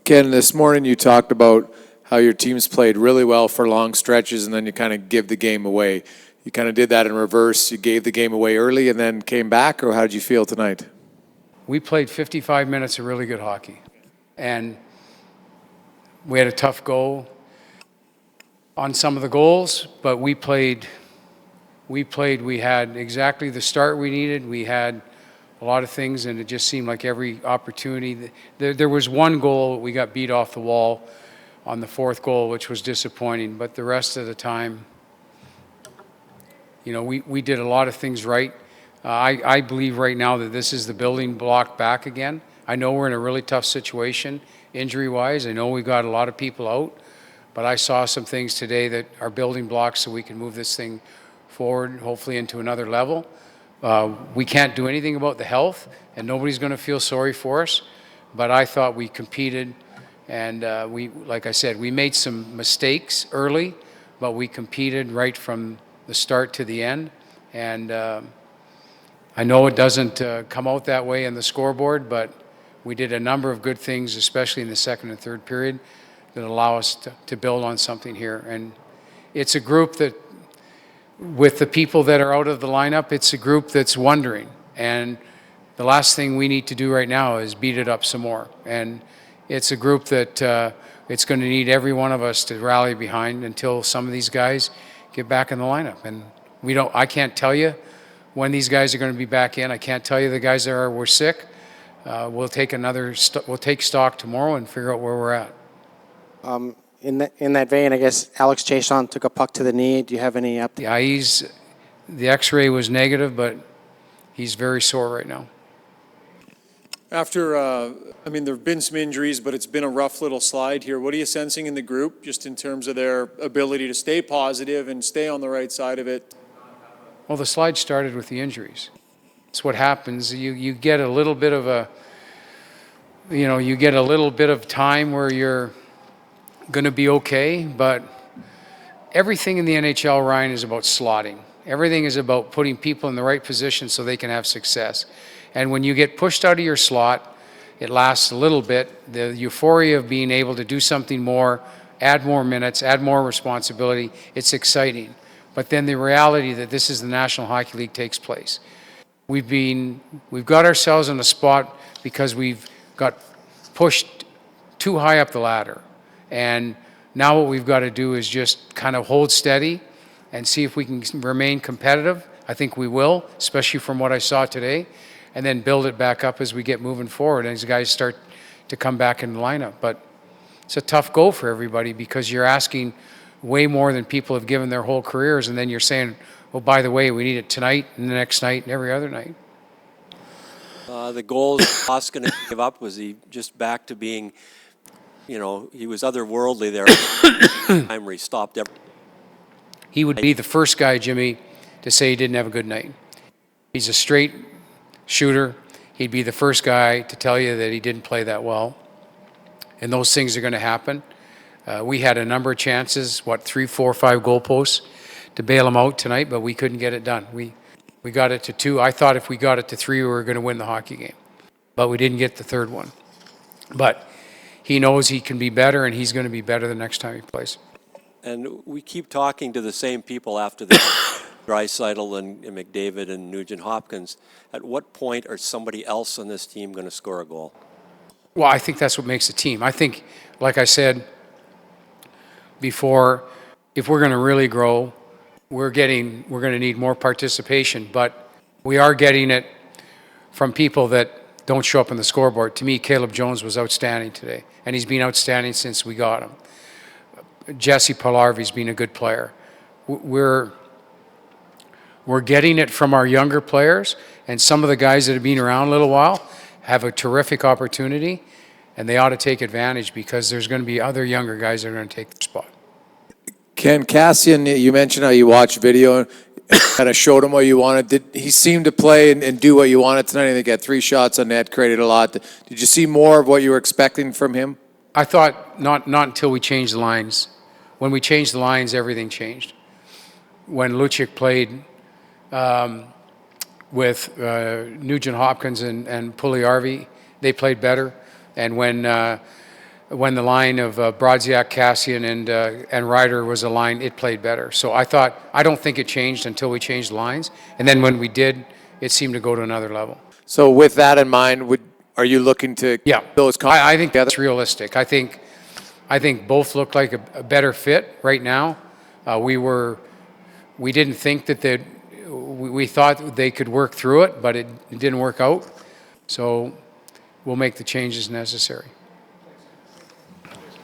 Ken, this morning you talked about how your teams played really well for long stretches and then you kind of give the game away. You kind of did that in reverse. You gave the game away early and then came back, or how did you feel tonight? We played 55 minutes of really good hockey, and we had a tough go on some of the goals, but we had exactly the start we needed. We had a lot of things, and it just seemed like every opportunity. There was one goal we got beat off the wall on the fourth goal, which was disappointing, but the rest of the time, we did a lot of things right. I believe right now that this is the building block back again. I know we're in a really tough situation injury-wise. I know we got a lot of people out, but I saw some things today that are building blocks so we can move this thing forward, hopefully into another level. We can't do anything about the health, and nobody's going to feel sorry for us, but I thought we competed, and like I said, we made some mistakes early, but we competed right from the start to the end, and I know it doesn't come out that way in the scoreboard, but we did a number of good things, especially in the second and third period, that allow us to build on something here. And it's a group that, with the people that are out of the lineup, it's a group that's wondering. And the last thing we need to do right now is beat it up some more. And it's a group that it's going to need every one of us to rally behind until some of these guys get back in the lineup. And I can't tell you when these guys are going to be back in. I can't tell you the guys that were sick. We'll take stock tomorrow and figure out where we're at. In that vein, I guess Alex Chiasson took a puck to the knee. Do you have any update? Yeah, the X-ray was negative, but he's very sore right now. After, there have been some injuries, but it's been a rough little slide here. What are you sensing in the group, just in terms of their ability to stay positive and stay on the right side of it? Well, the slide started with the injuries. It's what happens. You get a little bit of time where you're going to be okay, but everything in the NHL, Ryan, is about slotting. Everything is about putting people in the right position so they can have success. And when you get pushed out of your slot, it lasts a little bit. The euphoria of being able to do something more, add more minutes, add more responsibility, it's exciting. But then the reality that this is the National Hockey League takes place. We've got ourselves in a spot because we've got pushed too high up the ladder. And now what we've got to do is just kind of hold steady and see if we can remain competitive. I think we will, especially from what I saw today, and then build it back up as we get moving forward and as guys start to come back in the lineup. But it's a tough go for everybody because you're asking way more than people have given their whole careers, and then you're saying, well, by the way, we need it tonight and the next night and every other night. The goals Koskinen to give up, was he just back to being, he was otherworldly there. Time where he stopped everything. He would be the first guy, Jimmy, to say he didn't have a good night. He's a straight shooter. He'd be the first guy to tell you that he didn't play that well. And those things are going to happen. We had a number of chances, 3, 4, 5 goalposts to bail him out tonight, but we couldn't get it done. We got it to 2. I thought if we got it to 3, we were going to win the hockey game. But we didn't get the third one. But he knows he can be better, and he's going to be better the next time he plays. And we keep talking to the same people after the Draisaitl and McDavid and Nugent-Hopkins. At what point are somebody else on this team going to score a goal? Well, I think that's what makes a team. I think, like I said before, if we're going to really grow, we're going to need more participation, but we are getting it from people that don't show up on the scoreboard. To me, Caleb Jones was outstanding today, and he's been outstanding since we got him. Jesse Puljujärvi's been a good player. We're getting it from our younger players, and some of the guys that have been around a little while have a terrific opportunity, and they ought to take advantage because there's going to be other younger guys that are going to take the spot. Ken, Cassian, you mentioned how you watched video and kind of showed him what you wanted. Did he seem to play and do what you wanted tonight? I think he had 3 shots on net, created a lot. Did you see more of what you were expecting from him? I thought not until we changed the lines. When we changed the lines, everything changed. When Lucic played with Nugent Hopkins and Puljujärvi, they played better. And when when the line of Brodziak, Cassian, and Ryder was a line, it played better. So I don't think it changed until we changed lines. And then when we did, it seemed to go to another level. So with that in mind, are you looking to Yeah, those I think that's realistic. I think both look like a better fit right now. We didn't think that we thought they could work through it, but it didn't work out. So we'll make the changes necessary.